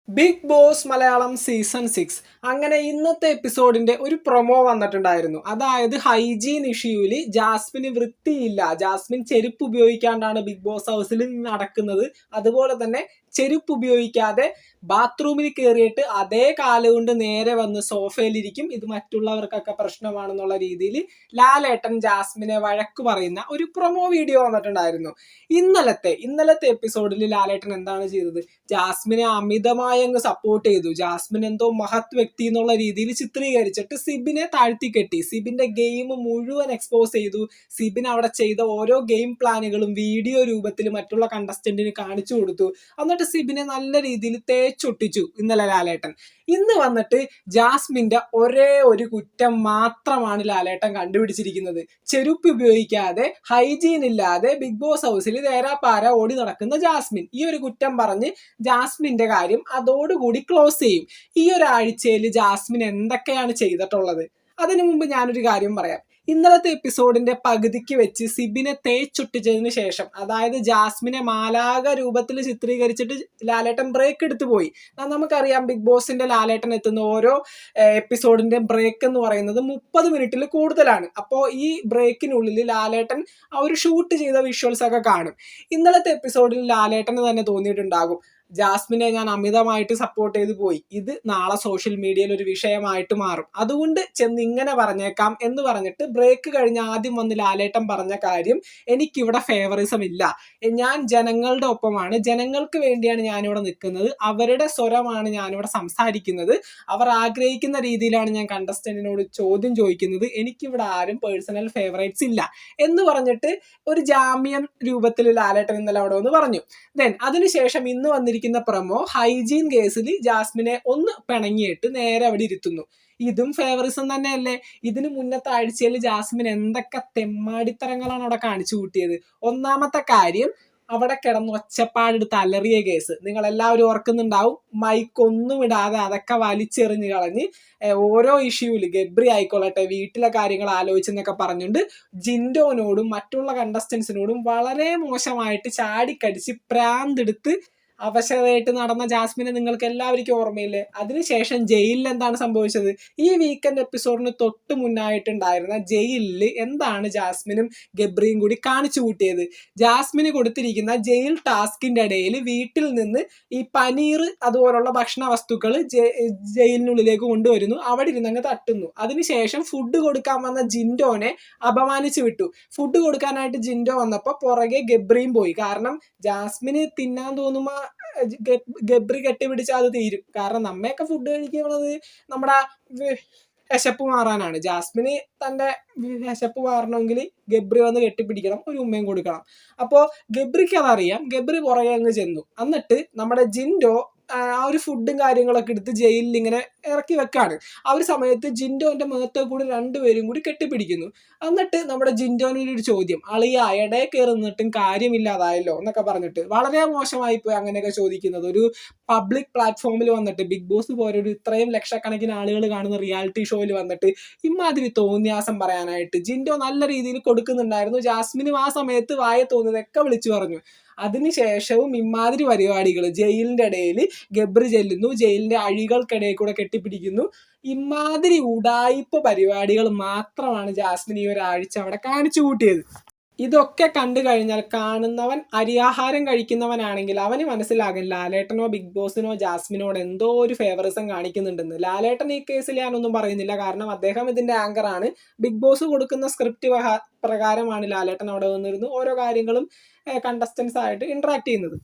Big boss Malayalam season 6 അങ്ങനെ ഇന്നത്തെ എപ്പിസോഡിന്റെ ഒരു പ്രൊമോ വന്നിട്ടുണ്ടായിരുന്നു. അതായത് ഹൈജീൻ ഇഷ്യൂവില് ജാസ്മിന് വൃത്തിയില്ല, ജാസ്മിൻ ചെരുപ്പ് ഉപയോഗിക്കാണ്ടാണ് ബിഗ് ബോസ് ഹൗസിൽ നടക്കുന്നത്. അതുപോലെ തന്നെ ചെരുപ്പ് ഉപയോഗിക്കാതെ ബാത്റൂമിൽ കയറിയിട്ട് അതേ കാലുകൊണ്ട് നേരെ വന്ന് സോഫയിലിരിക്കും. ഇത് മറ്റുള്ളവർക്കൊക്കെ പ്രശ്നമാണെന്നുള്ള രീതിയിൽ ലാലേട്ടൻ ജാസ്മിനെ വഴക്ക് പറയുന്ന ഒരു പ്രൊമോ വീഡിയോ വന്നിട്ടുണ്ടായിരുന്നു. ഇന്നലത്തെ എപ്പിസോഡിൽ ലാലേട്ടൻ എന്താണ് ചെയ്തത്? ജാസ്മിനെ അമിതമായി അങ്ങ് സപ്പോർട്ട് ചെയ്തു. ജാസ്മിൻ എന്തോ മഹത് വ്യക്തി എന്നുള്ള രീതിയിൽ ചിത്രീകരിച്ചിട്ട് സിബിനെ താഴ്ത്തി കെട്ടി. സിബിന്റെ ഗെയിം മുഴുവൻ എക്സ്പോസ് ചെയ്തു. സിബിൻ അവിടെ ചെയ്ത ഓരോ ഗെയിം പ്ലാനുകളും വീഡിയോ രൂപത്തിൽ മറ്റുള്ള കണ്ടസ്റ്റന്റിന് കാണിച്ചു കൊടുത്തു. എന്നിട്ട് സിബിനെ നല്ല രീതിയിൽ തേച്ചൊട്ടിച്ചു ഇന്നലെ ലാലേട്ടൻ. ഇന്ന് വന്നിട്ട് ജാസ്മിന്റെ ഒരേ ഒരു കുറ്റം മാത്രമാണ് ലാലേട്ടൻ കണ്ടുപിടിച്ചിരിക്കുന്നത്. ചെരുപ്പ് ഉപയോഗിക്കാതെ ഹൈജീൻ ഇല്ലാതെ ബിഗ് ബോസ് ഹൗസിൽ തേരാപ്പാര ഓടി നടക്കുന്ന ജാസ്മിൻ. ഈ ഒരു കുറ്റം പറഞ്ഞ് ജാസ്മിന്റെ കാര്യം അതോടുകൂടി ക്ലോസ് ചെയ്യും. ഈ ഒരാഴ്ചയിൽ ജാസ്മിൻ എന്തൊക്കെയാണ് ചെയ്തിട്ടുള്ളത്? അതിനു മുമ്പ് ഞാനൊരു കാര്യം പറയാം. ഇന്നലത്തെ എപ്പിസോഡിന്റെ പകുതിക്ക് വെച്ച് സിബിനെ തേച്ചൊട്ടിച്ചതിന് ശേഷം, അതായത് ജാസ്മിനെ മാലാക രൂപത്തിൽ ചിത്രീകരിച്ചിട്ട് ലാലേട്ടൻ ബ്രേക്ക് എടുത്തു പോയി. നമുക്കറിയാം ബിഗ് ബോസിന്റെ ലാലേട്ടൻ എത്തുന്ന ഓരോ എപ്പിസോഡിന്റെ ബ്രേക്ക് എന്ന് പറയുന്നത് 30 മിനിറ്റിൽ കൂടുതലാണ്. അപ്പോൾ ഈ ബ്രേക്കിനുള്ളിൽ ലാലേട്ടൻ ആ ഒരു ഷൂട്ട് ചെയ്ത വിഷ്വൽസ് ഒക്കെ കാണും. ഇന്നലത്തെ എപ്പിസോഡിൽ ലാലേട്ടന് തന്നെ തോന്നിയിട്ടുണ്ടാകും, ജാസ്മിനെ ഞാൻ അമിതമായിട്ട് സപ്പോർട്ട് ചെയ്തു പോയി, ഇത് നാളെ സോഷ്യൽ മീഡിയയിൽ ഒരു വിഷയമായിട്ട് മാറും, അതുകൊണ്ട് ചെന്ന് ഇങ്ങനെ പറഞ്ഞേക്കാം എന്ന് പറഞ്ഞിട്ട് ബ്രേക്ക് കഴിഞ്ഞ് ആദ്യം വന്ന് ലാലേട്ടൻ പറഞ്ഞ കാര്യം, എനിക്കിവിടെ ഫേവറിസം ഇല്ല, ഞാൻ ജനങ്ങളുടെ ഒപ്പമാണ്, ജനങ്ങൾക്ക് വേണ്ടിയാണ് ഞാനിവിടെ നിൽക്കുന്നത്, അവരുടെ സ്വരമാണ് ഞാനിവിടെ സംസാരിക്കുന്നത്, അവർ ആഗ്രഹിക്കുന്ന രീതിയിലാണ് ഞാൻ കണ്ടസ്റ്റന്റിനോട് ചോദ്യം ചോദിക്കുന്നത്, എനിക്കിവിടെ ആരും പേഴ്സണൽ ഫേവറേറ്റ്സ് ഇല്ല എന്ന് പറഞ്ഞിട്ട് ഒരു ജാമ്യം രൂപത്തിൽ ലാലേട്ടൻ ഇന്നലെ അവിടെ ഒന്ന് പറഞ്ഞു. ദെൻ അതിനുശേഷം ഇന്ന് വന്നിരിക്കുന്ന പ്രമോ ഹൈജീൻ കേസിൽ ജാസ്മിനെ ഒന്ന് പിണങ്ങിയിട്ട് നേരെ അവിടെ ഇരുത്തുന്നു. ഇതും ഫേവറിസം തന്നെയല്ലേ? ഇതിന് മുന്നത്തെ ആഴ്ചയിൽ ജാസ്മിൻ എന്തൊക്കെ തെമ്മാടിത്തരങ്ങളാണ് അവിടെ കാണിച്ചു കൂട്ടിയത്. ഒന്നാമത്തെ കാര്യം, അവിടെ കിടന്ന് ഒച്ചപ്പാടെടുത്ത് അലറിയ കേസ് നിങ്ങൾ എല്ലാവരും ഓർക്കുന്നുണ്ടാവും. മൈക്കൊന്നും ഇടാതെ അതൊക്കെ വലിച്ചെറിഞ്ഞ് കളഞ്ഞ് ഓരോ ഇഷ്യൂവിൽ ഗബ്രി ആയിക്കൊള്ളട്ടെ വീട്ടിലെ കാര്യങ്ങൾ ആലോചിച്ചെന്നൊക്കെ പറഞ്ഞുകൊണ്ട് ജിൻഡോനോടും മറ്റുള്ള കണ്ടസ്റ്റൻസിനോടും വളരെ മോശമായിട്ട് ചാടിക്കടിച്ച് പ്രാന്തെടുത്ത് അവശതയായിട്ട് നടന്ന ജാസ്മിനെ നിങ്ങൾക്ക് എല്ലാവർക്കും ഓർമ്മയില്ലേ? അതിനുശേഷം ജയിലിൽ എന്താണ് സംഭവിച്ചത്? ഈ വീക്കെൻഡ് എപ്പിസോഡിന് തൊട്ട് മുന്നായിട്ടുണ്ടായിരുന്ന ജയിലിൽ എന്താണ് ജാസ്മിനും ഗബ്രിയും കൂടി കാണിച്ചു കൂട്ടിയത്? ജാസ്മിന് കൊടുത്തിരിക്കുന്ന ജയിൽ ടാസ്കിന്റെ ഇടയിൽ വീട്ടിൽ നിന്ന് ഈ പനീർ അതുപോലുള്ള ഭക്ഷണ വസ്തുക്കൾ ജയിലിനുള്ളിലേക്ക് കൊണ്ടുവരുന്നു, അവിടെ ഇരുന്നങ്ങ് തട്ടുന്നു. അതിനുശേഷം ഫുഡ് കൊടുക്കാൻ വന്ന ജിൻഡോനെ അപമാനിച്ചു വിട്ടു. ഫുഡ് കൊടുക്കാനായിട്ട് ജിൻഡോ വന്നപ്പോൾ പുറകെ ഗബ്രിയും പോയി. കാരണം ജാസ്മിന് തിന്നാൻ തോന്നുമ്പോ ഗബ്രി കെട്ടിപ്പിടിച്ചാൽ അത് തീരും. കാരണം നമ്മയൊക്കെ ഫുഡ് കഴിക്കുന്നത് നമ്മുടെ വിശപ്പ് മാറാനാണ്. ജാസ്മിന് തന്റെ വിശപ്പ് മാറണമെങ്കിൽ ഗബ്രി വന്ന് കെട്ടിപ്പിടിക്കണം, ഒരു ഉമ്മയും കൊടുക്കണം. അപ്പോൾ ഗബ്രിക്ക് അതറിയാം. ഗബ്രി പുറകെ അങ്ങ് ചെന്നു. എന്നിട്ട് നമ്മുടെ ജിൻഡോ ആ ഒരു ഫുഡും കാര്യങ്ങളൊക്കെ എടുത്ത് ജയിലിൽ ഇങ്ങനെ ഇറക്കി വെക്കാണ്. ആ ഒരു സമയത്ത് ജിൻഡോന്റെ മുഖത്തെ കൂടി രണ്ടുപേരും കൂടി കെട്ടിപ്പിടിക്കുന്നു. എന്നിട്ട് നമ്മുടെ ജിൻഡോനൊരു ചോദ്യം, അളിയ ഇടയെ കയറി നിന്നിട്ടും കാര്യമില്ലാതായല്ലോ എന്നൊക്കെ പറഞ്ഞിട്ട് വളരെ മോശമായി പോയി അങ്ങനെയൊക്കെ ചോദിക്കുന്നത്. ഒരു പബ്ലിക് പ്ലാറ്റ്ഫോമിൽ വന്നിട്ട് ബിഗ് ബോസ് പോലെ ഒരു ഇത്രയും ലക്ഷക്കണക്കിന് ആളുകൾ കാണുന്ന റിയാലിറ്റി ഷോയിൽ വന്നിട്ട് ഇമാതിരി തോന്നിയാസം പറയാനായിട്ട് ജിൻഡോ നല്ല രീതിയിൽ കൊടുക്കുന്നുണ്ടായിരുന്നു. ജാസ്മിനും ആ സമയത്ത് വായ തോന്നിയതൊക്കെ വിളിച്ചു പറഞ്ഞു. അതിനുശേഷവും ഇമാതിരി പരിപാടികൾ ജയിലിന്റെ ഇടയിൽ ഗബ്രി ചെല്ലുന്നു, ജയിലിന്റെ അഴികൾക്കിടയിൽ കൂടെ കെട്ടിപ്പിടിക്കുന്നു. ഇമാതിരി ഉഡായിപ്പ് പരിപാടികൾ മാത്രമാണ് ജാസ്മിൻ ഈ ഒരാഴ്ച അവിടെ കാണിച്ചു കൂട്ടിയത്. ഇതൊക്കെ കണ്ടു കഴിഞ്ഞാൽ കാണുന്നവൻ അരിയാഹാരം കഴിക്കുന്നവനാണെങ്കിൽ അവന് മനസ്സിലാകും ലാലേട്ടനോ ബിഗ് ബോസിനോ ജാസ്മിനോട് എന്തോ ഒരു ഫേവറിസം കാണിക്കുന്നുണ്ടെന്ന്. ലാലേട്ടൻ ഈ കേസിൽ ഞാനൊന്നും പറയുന്നില്ല, കാരണം അദ്ദേഹം ഇതിന്റെ ആങ്കറാണ്. ബിഗ് ബോസ് കൊടുക്കുന്ന സ്ക്രിപ്റ്റ് പ്രകാരമാണ് ലാലേട്ടൻ അവിടെ വന്നിരുന്നു ഓരോ കാര്യങ്ങളും കണ്ടസ്റ്റൻസ് ആയിട്ട് ഇന്ററാക്ട് ചെയ്യുന്നത്.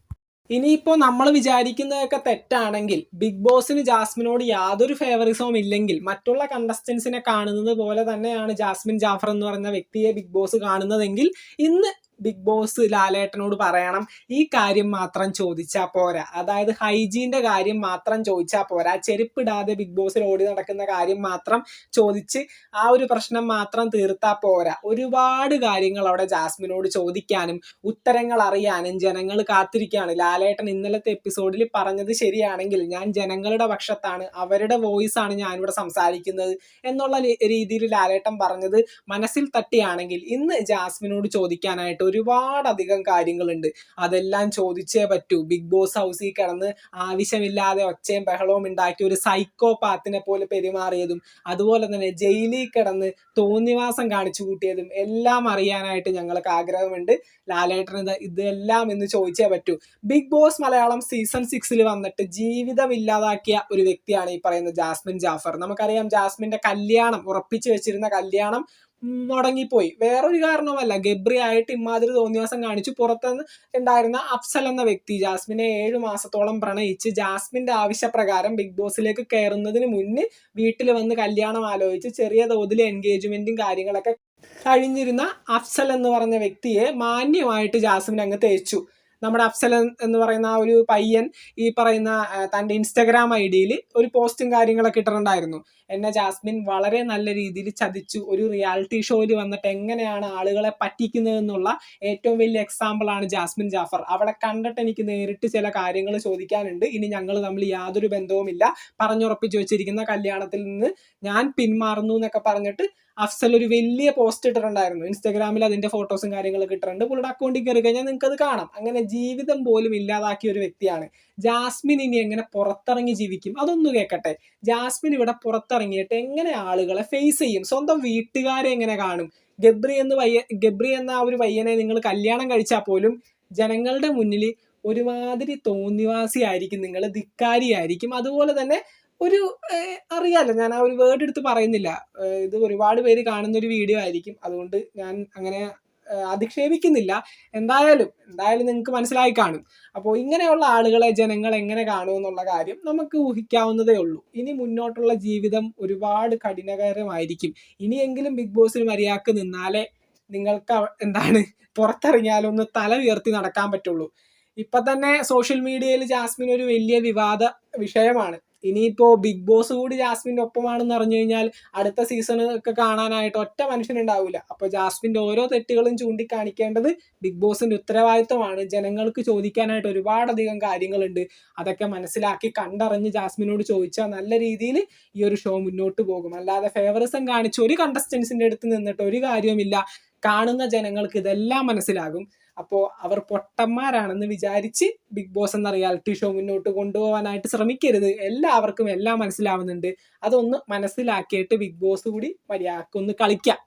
ഇനിയിപ്പോൾ നമ്മൾ വിചാരിക്കുന്നതൊക്കെ തെറ്റാണെങ്കിൽ, ബിഗ് ബോസിന് ജാസ്മിനോട് യാതൊരു ഫേവറിസവും ഇല്ലെങ്കിൽ മറ്റുള്ള കണ്ടസ്റ്റൻസിനെ കാണുന്നത് പോലെ തന്നെയാണ് ജാസ്മിൻ ജാഫർ എന്ന് പറഞ്ഞ വ്യക്തിയെ ബിഗ് ബോസ് കാണുന്നതെങ്കിൽ ഇന്ന് ബിഗ് ബോസ് ലാലേട്ടനോട് പറയണം, ഈ കാര്യം മാത്രം ചോദിച്ചാൽ പോരാ. അതായത് ഹൈജീന്റെ കാര്യം മാത്രം ചോദിച്ചാൽ പോരാ, ചെരുപ്പിടാതെ ബിഗ് ബോസിൽ ഓടി നടക്കുന്ന കാര്യം മാത്രം ചോദിച്ച് ആ ഒരു പ്രശ്നം മാത്രം തീർത്താൽ പോരാ. ഒരുപാട് കാര്യങ്ങൾ അവിടെ ജാസ്മിനോട് ചോദിക്കാനും ഉത്തരങ്ങൾ അറിയാനും ജനങ്ങൾ കാത്തിരിക്കുകയാണ്. ലാലേട്ടൻ ഇന്നലത്തെ എപ്പിസോഡിൽ പറഞ്ഞത് ശരിയാണെങ്കിൽ ഞാൻ ജനങ്ങളുടെ പക്ഷത്താണ്, അവരുടെ വോയിസ് ആണ് ഞാനിവിടെ സംസാരിക്കുന്നത് എന്നുള്ള രീതിയിൽ ലാലേട്ടൻ പറഞ്ഞത് മനസ്സിൽ തട്ടിയാണെങ്കിൽ ഇന്ന് ജാസ്മിനോട് ചോദിക്കാനായിട്ട് ഒരുപാടധികം കാര്യങ്ങളുണ്ട്. അതെല്ലാം ചോദിച്ചേ പറ്റൂ. ബിഗ് ബോസ് ഹൗസിൽ കിടന്ന് ആവശ്യമില്ലാതെ ഒച്ചയും ബഹളവും ഉണ്ടാക്കി ഒരു സൈക്കോപാത്തിനെ പോലെ പെരുമാറിയതും അതുപോലെ തന്നെ ജയിലിൽ കിടന്ന് തോന്നിവാസം കാണിച്ചു കൂട്ടിയതും എല്ലാം അറിയാനായിട്ട് ഞങ്ങൾക്ക് ആഗ്രഹമുണ്ട്. ലാലേട്ടന് ഇതെല്ലാം ഇന്ന് ചോദിച്ചേ പറ്റൂ. ബിഗ് ബോസ് മലയാളം സീസൺ 6 വന്നിട്ട് ജീവിതം ഇല്ലാതാക്കിയ ഒരു വ്യക്തിയാണ് ഈ പറയുന്ന ജാസ്മിൻ ജാഫർ. നമുക്കറിയാം ജാസ്മിന്റെ കല്യാണം, ഉറപ്പിച്ചു വെച്ചിരുന്ന കല്യാണം മുടങ്ങിപ്പോയി. വേറൊരു കാരണവുമല്ല, ഗബ്രി ആയിട്ട് ഇമാതിരി തോന്നിവാസം കാണിച്ചു. പുറത്തുനിന്ന് ഉണ്ടായിരുന്ന അഫ്സൽ എന്ന വ്യക്തി ജാസ്മിനെ 7 മാസത്തോളം പ്രണയിച്ച് ജാസ്മിന്റെ ആവശ്യപ്രകാരം ബിഗ് ബോസിലേക്ക് കയറുന്നതിന് മുന്നേ വീട്ടിൽ വന്ന് കല്യാണം ആലോചിച്ച് ചെറിയ തോതിൽ എൻഗേജ്മെന്റും കാര്യങ്ങളൊക്കെ കഴിഞ്ഞിരുന്ന അഫ്സൽ എന്ന് പറഞ്ഞ വ്യക്തിയെ മാന്യമായിട്ട് ജാസ്മിൻ അങ്ങ് തേച്ചു. നമ്മുടെ അഫ്സൽ എന്ന് പറയുന്ന ആ ഒരു പയ്യൻ ഈ പറയുന്ന തൻ്റെ ഇൻസ്റ്റഗ്രാം ഐഡിയിൽ ഒരു പോസ്റ്റും കാര്യങ്ങളൊക്കെ ഇട്ടിട്ടുണ്ടായിരുന്നു. എന്നെ ജാസ്മിൻ വളരെ നല്ല രീതിയിൽ ചതിച്ചു. ഒരു റിയാലിറ്റി ഷോയിൽ വന്നിട്ട് എങ്ങനെയാണ് ആളുകളെ പറ്റിക്കുന്നതെന്നുള്ള ഏറ്റവും വലിയ എക്സാമ്പിളാണ് ജാസ്മിൻ ജാഫർ. അവളെ കണ്ടിട്ട് എനിക്ക് നേരിട്ട് ചില കാര്യങ്ങൾ ചോദിക്കാനുണ്ട്. ഇനി ഞങ്ങൾ തമ്മിൽ യാതൊരു ബന്ധവുമില്ല, പറഞ്ഞുറപ്പിച്ചു വെച്ചിരിക്കുന്ന കല്യാണത്തിൽ നിന്ന് ഞാൻ പിന്മാറുന്നു എന്നൊക്കെ പറഞ്ഞിട്ട് അഫ്സൽ ഒരു വലിയ പോസ്റ്റ് ഇട്ടിട്ടുണ്ടായിരുന്നു. ഇൻസ്റ്റാഗ്രാമിൽ അതിന്റെ ഫോട്ടോസും കാര്യങ്ങളൊക്കെ ഇട്ടിട്ടുണ്ട്. പുള്ളിയുടെ അക്കൗണ്ടിൽ കയറി കഴിഞ്ഞാൽ നിങ്ങൾക്ക് അത് കാണാം. അങ്ങനെ ജീവിതം പോലും ഇല്ലാതാക്കിയ ഒരു വ്യക്തിയാണ് ജാസ്മിൻ. ഇനി എങ്ങനെ പുറത്തിറങ്ങി ജീവിക്കും? അതൊന്നു കേൾക്കട്ടെ. ജാസ്മിൻ ഇവിടെ പുറത്തിറങ്ങിയിട്ട് എങ്ങനെ ആളുകളെ ഫേസ് ചെയ്യും? സ്വന്തം വീട്ടുകാരെ എങ്ങനെ കാണും? ഗബ്രി എന്ന ആ ഒരു പയ്യനെ നിങ്ങൾ കല്യാണം കഴിച്ചാൽ പോലും ജനങ്ങളുടെ മുന്നിൽ ഒരുമാതിരി തോന്നിവാസിയായിരിക്കും, നിങ്ങൾ ധിക്കാരിയായിരിക്കും. അതുപോലെ തന്നെ ഒരു അറിയാലോ, ഞാൻ ആ ഒരു വേർഡ് എടുത്ത് പറയുന്നില്ല. ഇത് ഒരുപാട് പേര് കാണുന്ന ഒരു വീഡിയോ ആയിരിക്കും, അതുകൊണ്ട് ഞാൻ അങ്ങനെ അധിക്ഷേപിക്കുന്നില്ല. എന്തായാലും നിങ്ങൾക്ക് മനസ്സിലായി കാണും. അപ്പോൾ ഇങ്ങനെയുള്ള ആളുകളെ ജനങ്ങൾ എങ്ങനെ കാണുമെന്നുള്ള കാര്യം നമുക്ക് ഊഹിക്കാവുന്നതേ ഉള്ളൂ. ഇനി മുന്നോട്ടുള്ള ജീവിതം ഒരുപാട് കഠിനകരമായിരിക്കും. ഇനിയെങ്കിലും ബിഗ് ബോസിൽ മര്യാദക്ക് നിന്നാലേ നിങ്ങൾക്ക് പുറത്തിറങ്ങിയാലൊന്ന് തല ഉയർത്തി നടക്കാൻ പറ്റുള്ളൂ. ഇപ്പൊ തന്നെ സോഷ്യൽ മീഡിയയിൽ ജാസ്മിൻ ഒരു വലിയ വിവാദ വിഷയമാണ്. ഇനിയിപ്പോ ബിഗ് ബോസ് കൂടി ജാസ്മിന്റെ ഒപ്പമാണെന്ന് അറിഞ്ഞു കഴിഞ്ഞാൽ അടുത്ത സീസൺ ഒക്കെ കാണാനായിട്ട് ഒറ്റ മനുഷ്യനുണ്ടാവില്ല. അപ്പൊ ജാസ്മിന്റെ ഓരോ തെറ്റുകളും ചൂണ്ടിക്കാണിക്കേണ്ടത് ബിഗ് ബോസിന്റെ ഉത്തരവാദിത്വമാണ്. ജനങ്ങൾക്ക് ചോദിക്കാനായിട്ട് ഒരുപാടധികം കാര്യങ്ങളുണ്ട്. അതൊക്കെ മനസ്സിലാക്കി കണ്ടറിഞ്ഞ് ജാസ്മിനോട് ചോദിച്ചാൽ നല്ല രീതിയിൽ ഈ ഒരു ഷോ മുന്നോട്ട് പോകും. അല്ലാതെ ഫേവറിസം കാണിച്ച് ഒരു കണ്ടസ്റ്റൻസിന്റെ അടുത്ത് നിന്നിട്ട് ഒരു കാര്യവുമില്ല. കാണുന്ന ജനങ്ങൾക്ക് ഇതെല്ലാം മനസ്സിലാകും. അപ്പോൾ അവർ പൊട്ടന്മാരാണെന്ന് വിചാരിച്ച് ബിഗ് ബോസ് എന്ന റിയാലിറ്റി ഷോ മുന്നോട്ട് കൊണ്ടുപോകാനായിട്ട് ശ്രമിക്കരുത്. എല്ലാവർക്കും എല്ലാം മനസ്സിലാവുന്നുണ്ട്. അതൊന്ന് മനസ്സിലാക്കിയിട്ട് ബിഗ് ബോസ് കൂടി മര്യാദക്കൊന്ന് കളിക്കാം.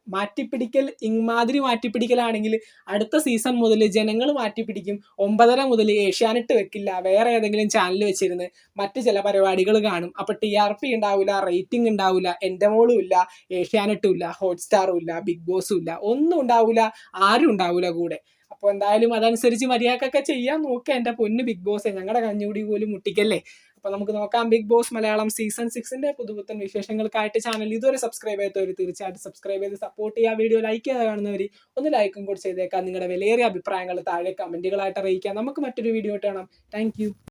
ഇമാതിരി മാറ്റിപ്പിടിക്കലാണെങ്കിൽ അടുത്ത സീസൺ മുതൽ ജനങ്ങൾ മാറ്റിപ്പിടിക്കും. 9:30 മുതൽ ഏഷ്യാനെറ്റ് വെക്കില്ല, വേറെ ഏതെങ്കിലും ചാനൽ വെച്ചിരുന്ന് മറ്റ് ചില പരിപാടികൾ കാണും. അപ്പൊ TRP ഉണ്ടാവില്ല, റേറ്റിംഗ് ഉണ്ടാവില്ല, എൻ്റെ മോളും ഇല്ല, ഏഷ്യാനെറ്റും ഇല്ല, ഹോട്ട്സ്റ്റാറും ഇല്ല, ബിഗ് ബോസും ഇല്ല, ഒന്നും ഉണ്ടാവില്ല, ആരും ഉണ്ടാവില്ല കൂടെ. അപ്പോൾ എന്തായാലും അതനുസരിച്ച് മര്യാദക്കൊക്കെ ചെയ്യാൻ നോക്കുക. എൻ്റെ പൊന്ന് ബിഗ് ബോസ്, ഞങ്ങളുടെ കഞ്ഞുകൂടി പോലും മുട്ടിക്കല്ലേ. അപ്പോൾ നമുക്ക് നോക്കാം ബിഗ് ബോസ് മലയാളം സീസൺ 6 പുതുപുത്തൻ വിശേഷങ്ങൾക്കായിട്ട് ചാനൽ ഇതുവരെ സബ്സ്ക്രൈബ് ചെയ്തവർ തീർച്ചയായിട്ടും സബ്സ്ക്രൈബ് ചെയ്ത് സപ്പോർട്ട് ചെയ്യുക. വീഡിയോ ലൈക്ക് ചെയ്ത് കാണുന്നവർ ഒന്ന് ലൈക്കും കൂടി ചെയ്തേക്കാം. നിങ്ങളുടെ വിലയേറിയ അഭിപ്രായങ്ങൾ താഴെ കമന്റുകളായിട്ട് അറിയിക്കാം. നമുക്ക് മറ്റൊരു വീഡിയോ കാണാം. താങ്ക്